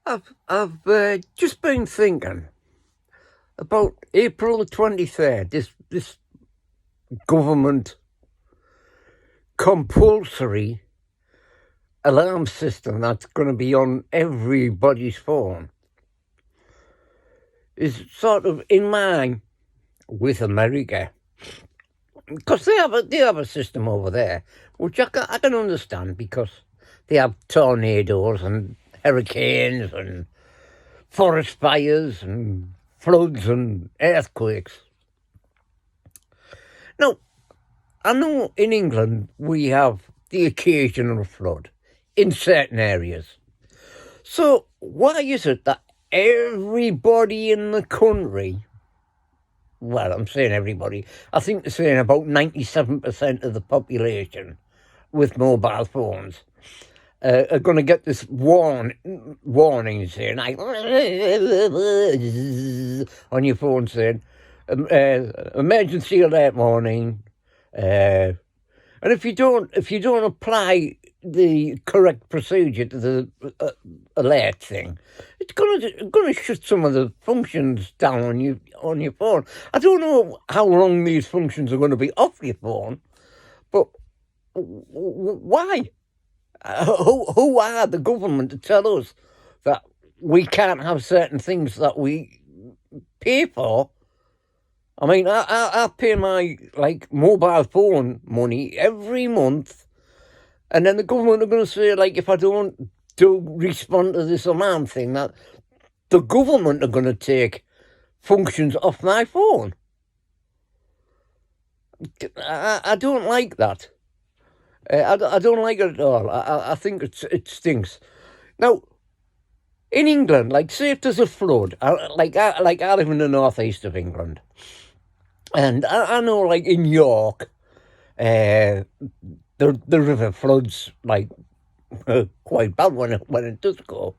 I've just been thinking about April the 23rd, this government compulsory alarm system that's going to be on everybody's phone is sort of in line with America. Because they have a system over there, which I can understand, because they have tornadoes and hurricanes and forest fires and floods and earthquakes. Now, I know in England we have the occasional flood in certain areas. So why is it that everybody in the country, well, I'm saying everybody, I think they're saying about 97% of the population with mobile phones are going to get this warning saying, like, on your phone saying, emergency alert warning. And if you don't apply the correct procedure to the alert thing, it's gonna shut some of the functions down on your phone. I don't know how long these functions are going to be off your phone, but why? Who are the government to tell us that we can't have certain things that we pay for? I mean, I pay my mobile phone money every month, and then the government are going to say, if I don't respond to this alarm thing, that the government are going to take functions off my phone. I don't like that. I don't like it at all. I think it stinks. Now, in England, say if there's a flood, I live in the northeast of England, and I know, in York, the river floods quite bad when it does go.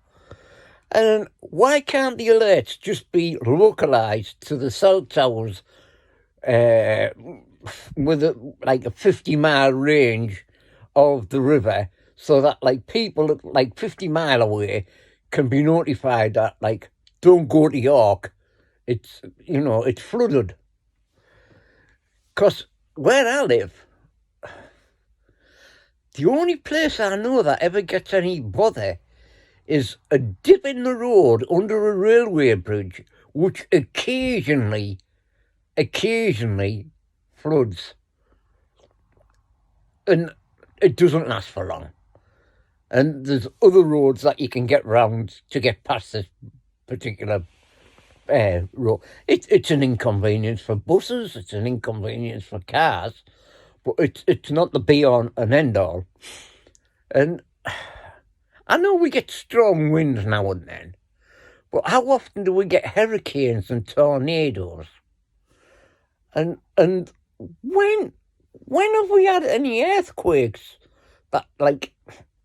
And why can't the alerts just be localised to the cell towers with a 50-mile range of the river, so that people 50 mile away can be notified that don't go to York, it's flooded. Because where I live, the only place I know that ever gets any bother is a dip in the road under a railway bridge, which occasionally floods. And it doesn't last for long. And there's other roads that you can get round to get past this particular road. It's an inconvenience for buses, it's an inconvenience for cars, but it's not the be-all and end-all. And I know we get strong winds now and then, but how often do we get hurricanes and tornadoes? And when have we had any earthquakes? That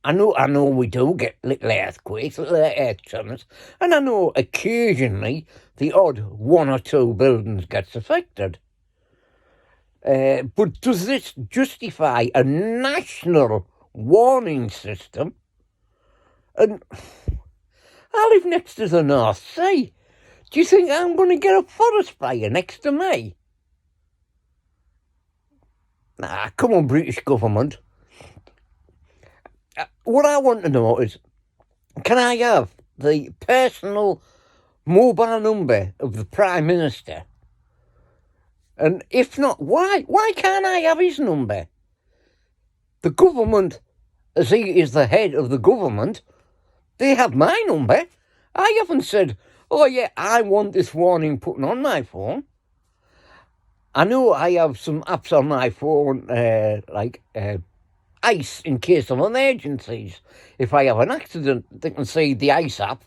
I know we do get little earthquakes, little earth tremors, and I know occasionally the odd one or two buildings gets affected. But does this justify a national warning system? And I live next to the North Sea. Do you think I'm going to get a forest fire next to me? Nah, come on, British government. What I want to know is, can I have the personal mobile number of the Prime Minister? And if not, why can't I have his number? The government, as he is the head of the government, they have my number. I haven't said, oh yeah, I want this warning put on my phone. I know I have some apps on my phone, ICE, in case of emergencies. If I have an accident, they can see the ICE app,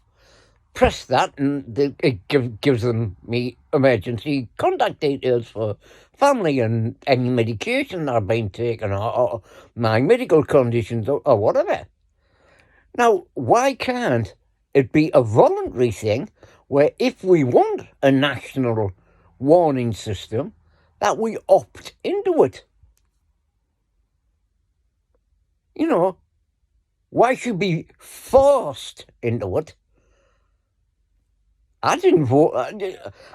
press that, and it gives them me emergency contact details for family and any medication that I've been taking, or my medical conditions, or whatever. Now, why can't it be a voluntary thing where if we want a national warning system, that we opt into it? Why should we be forced into it? I didn't vote.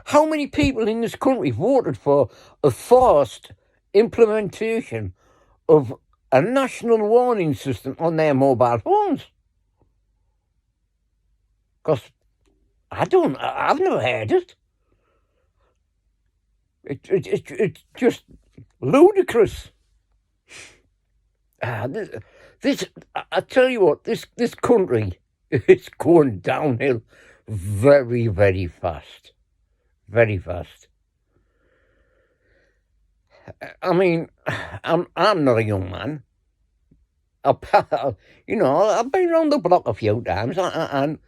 How many people in this country voted for a forced implementation of a national warning system on their mobile phones? Because I've never heard it. It's just ludicrous. This I tell you what, this country is going downhill very, very fast. Very fast. I mean, I'm not a young man. I've been around the block a few times, and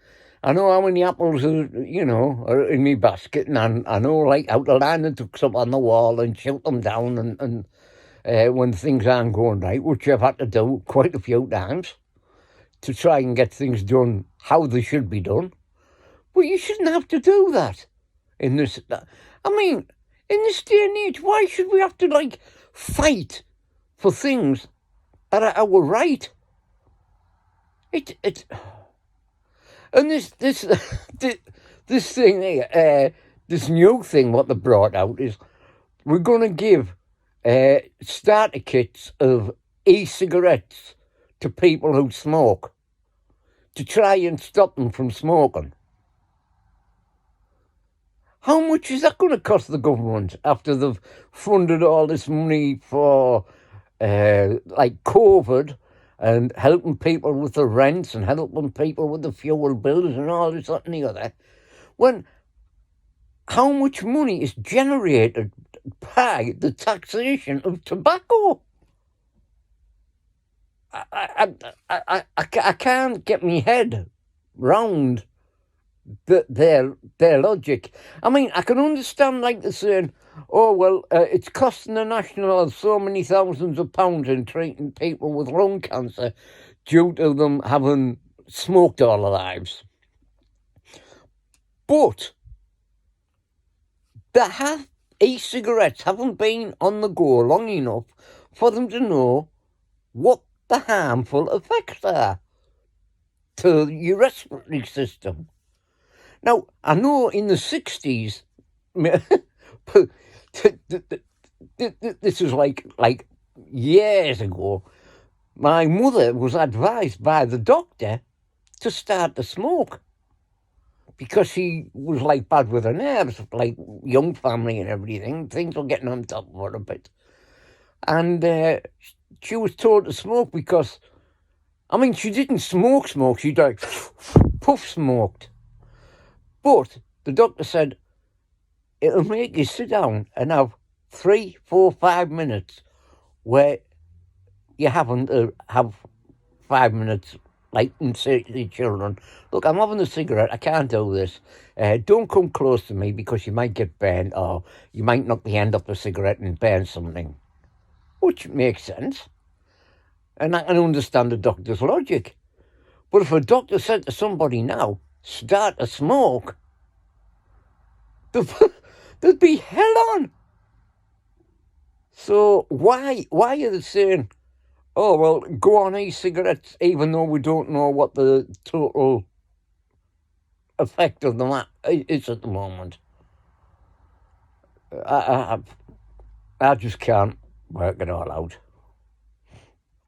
I know how many apples are in my basket, and I know like how to line the ducks up on the wall and shoot them down, and when things aren't going right, which I've had to do quite a few times to try and get things done how they should be done. But you shouldn't have to do that in this. I mean, in this day and age, why should we have to fight for things that are our right? And this thing here, this new thing what they brought out is we're going to give starter kits of e-cigarettes to people who smoke to try and stop them from smoking. How much is that going to cost the government after they've funded all this money for COVID and helping people with the rents and helping people with the fuel bills and all this, that and the other? When how much money is generated by the taxation of tobacco? I can't get my head round their logic. I mean, I can understand they're saying, oh, well, it's costing the National so many thousands of pounds in treating people with lung cancer due to them having smoked all their lives. But e-cigarettes haven't been on the go long enough for them to know what the harmful effects are to your respiratory system. Now, I know in the 60s, this was like years ago, my mother was advised by the doctor to start to smoke because she was bad with her nerves, young family and everything. Things were getting on top of her a bit. And she was told to smoke because, I mean, she didn't smoke, she puff smoked. But the doctor said, it'll make you sit down and have 3, 4, 5 minutes where you haven't to have 5 minutes, and say to the children, look, I'm having a cigarette, I can't do this. Don't come close to me because you might get burned or you might knock the end off the cigarette and burn something. Which makes sense. And I can understand the doctor's logic. But if a doctor said to somebody now, start to smoke, there'd be hell on. So why are they saying, oh, well, go on e-cigarettes, even though we don't know what the total effect of them is at the moment? I just can't work it all out.